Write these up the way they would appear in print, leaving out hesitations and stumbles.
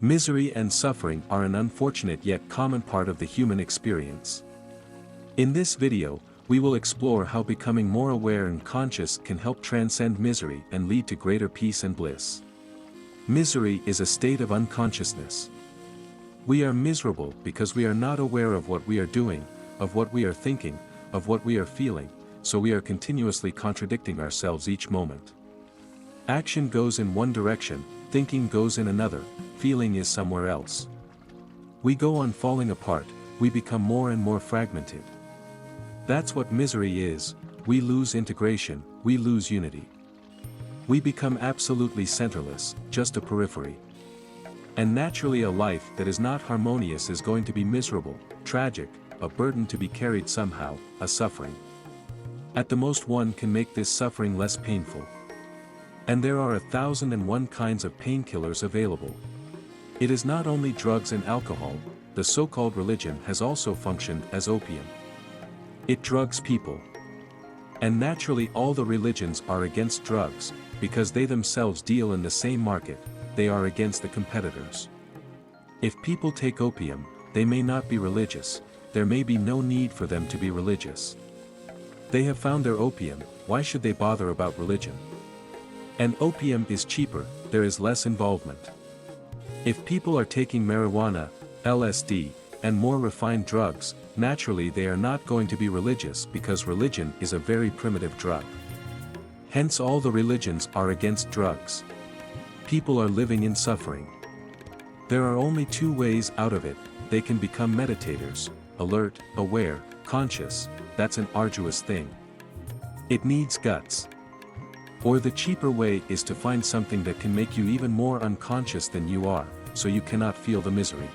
Misery and suffering are an unfortunate yet common part of the human experience. In this video, we will explore how becoming more aware and conscious can help transcend misery and lead to greater peace and bliss. Misery is a state of unconsciousness. We are miserable because we are not aware of what we are doing, of what we are thinking, of what we are feeling, so we are continuously contradicting ourselves each moment. Action goes in one direction, thinking goes in another, feeling is somewhere else. We go on falling apart, we become more and more fragmented. That's what misery is. We lose integration, we lose unity. We become absolutely centerless, just a periphery. And naturally a life that is not harmonious is going to be miserable, tragic, a burden to be carried somehow, a suffering. At the most one can make this suffering less painful. And there are 1,001 kinds of painkillers available. It is not only drugs and alcohol, the so-called religion has also functioned as opium. It drugs people. And naturally all the religions are against drugs, because they themselves deal in the same market, they are against the competitors. If people take opium, they may not be religious, there may be no need for them to be religious. They have found their opium, why should they bother about religion? And opium is cheaper, there is less involvement. If people are taking marijuana, LSD, and more refined drugs, naturally they are not going to be religious because religion is a very primitive drug. Hence all the religions are against drugs. People are living in suffering. There are only two ways out of it, they can become meditators, alert, aware, conscious, that's an arduous thing. It needs guts. Or the cheaper way is to find something that can make you even more unconscious than you are, so you cannot feel the misery.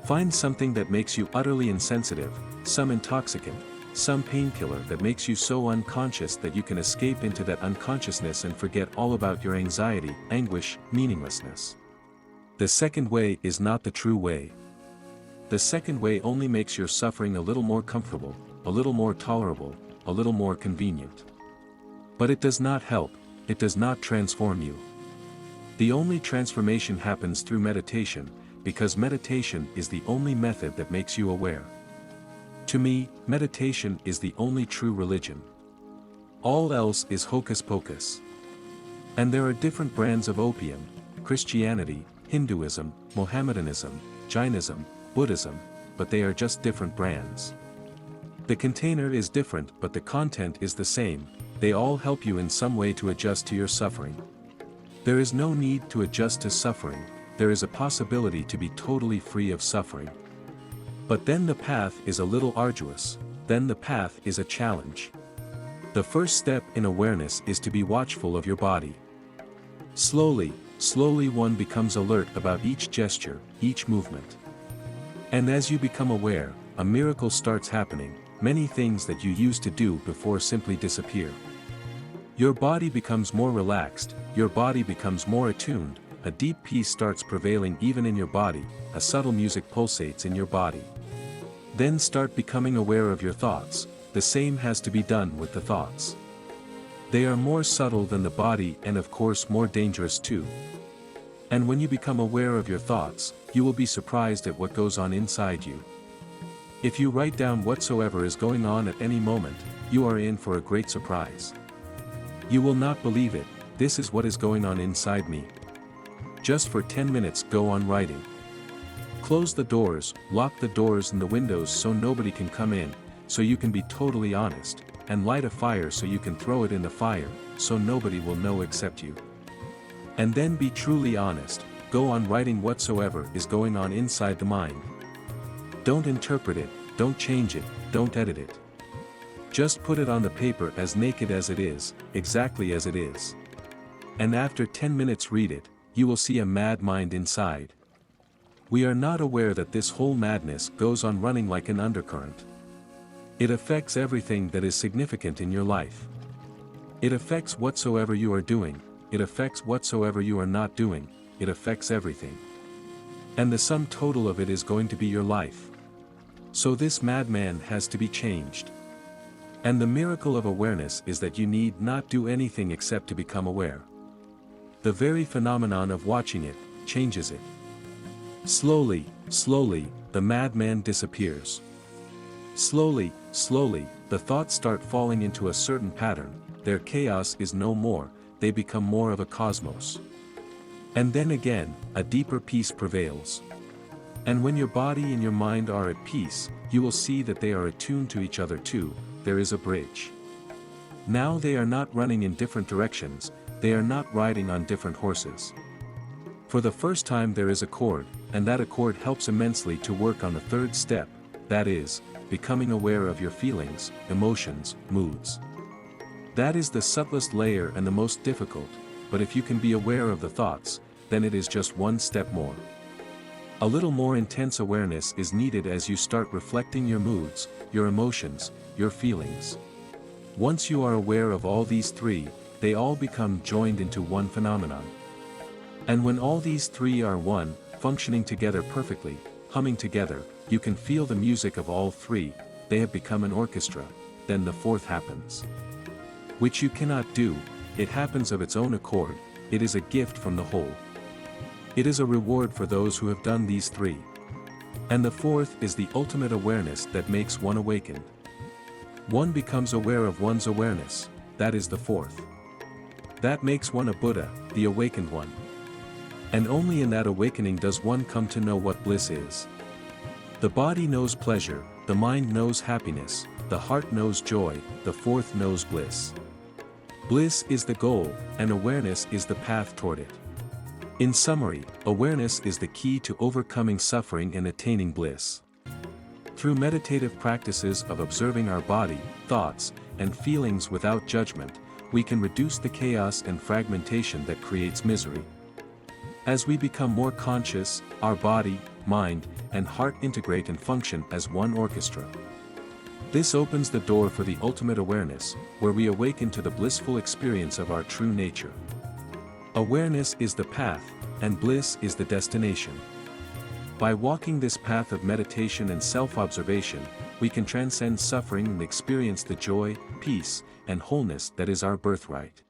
Find something that makes you utterly insensitive, some intoxicant, some painkiller that makes you so unconscious that you can escape into that unconsciousness and forget all about your anxiety, anguish, meaninglessness. The second way is not the true way. The second way only makes your suffering a little more comfortable, a little more tolerable, a little more convenient. But it does not help, it does not transform you. The only transformation happens through meditation, because meditation is the only method that makes you aware. To me, meditation is the only true religion. All else is hocus pocus. And there are different brands of opium: Christianity, Hinduism, Mohammedanism, Jainism, Buddhism, but they are just different brands. The container is different but the content is the same, they all help you in some way to adjust to your suffering. There is no need to adjust to suffering, there is a possibility to be totally free of suffering. But then the path is a little arduous, then the path is a challenge. The first step in awareness is to be watchful of your body. Slowly, slowly one becomes alert about each gesture, each movement. And as you become aware, a miracle starts happening, many things that you used to do before simply disappear. Your body becomes more relaxed, your body becomes more attuned, a deep peace starts prevailing even in your body, a subtle music pulsates in your body. Then start becoming aware of your thoughts, the same has to be done with the thoughts. They are more subtle than the body and of course more dangerous too. And when you become aware of your thoughts, you will be surprised at what goes on inside you. If you write down whatsoever is going on at any moment, you are in for a great surprise. You will not believe it, this is what is going on inside me. Just for 10 minutes go on writing. Close the doors, lock the doors and the windows so nobody can come in, so you can be totally honest, and light a fire so you can throw it in the fire, so nobody will know except you. And then be truly honest, go on writing whatsoever is going on inside the mind. Don't interpret it, don't change it, don't edit it. Just put it on the paper as naked as it is, exactly as it is. And after 10 minutes read it, you will see a mad mind inside. We are not aware that this whole madness goes on running like an undercurrent. It affects everything that is significant in your life. It affects whatsoever you are doing, it affects whatsoever you are not doing, it affects everything. And the sum total of it is going to be your life. So this madman has to be changed. And the miracle of awareness is that you need not do anything except to become aware. The very phenomenon of watching it changes it. Slowly, slowly, the madman disappears. Slowly, slowly, the thoughts start falling into a certain pattern, their chaos is no more, they become more of a cosmos. And then again, a deeper peace prevails. And when your body and your mind are at peace, you will see that they are attuned to each other too, there is a bridge. Now they are not running in different directions, they are not riding on different horses. For the first time there is accord, and that accord helps immensely to work on the third step, that is, becoming aware of your feelings, emotions, moods. That is the subtlest layer and the most difficult, but if you can be aware of the thoughts, then it is just one step more. A little more intense awareness is needed as you start reflecting your moods, your emotions, your feelings. Once you are aware of all these three, they all become joined into one phenomenon. And when all these three are one, functioning together perfectly, humming together, you can feel the music of all three, they have become an orchestra, then the fourth happens. Which you cannot do, it happens of its own accord, it is a gift from the whole. It is a reward for those who have done these three. And the fourth is the ultimate awareness that makes one awakened. One becomes aware of one's awareness, that is the fourth. That makes one a Buddha, the awakened one. And only in that awakening does one come to know what bliss is. The body knows pleasure, the mind knows happiness, the heart knows joy, the fourth knows bliss. Bliss is the goal, and awareness is the path toward it. In summary, awareness is the key to overcoming suffering and attaining bliss. Through meditative practices of observing our body, thoughts, and feelings without judgment, we can reduce the chaos and fragmentation that creates misery. As we become more conscious, our body, mind, and heart integrate and function as one orchestra. This opens the door for the ultimate awareness, where we awaken to the blissful experience of our true nature. Awareness is the path, and bliss is the destination. By walking this path of meditation and self-observation, we can transcend suffering and experience the joy, peace, and wholeness that is our birthright.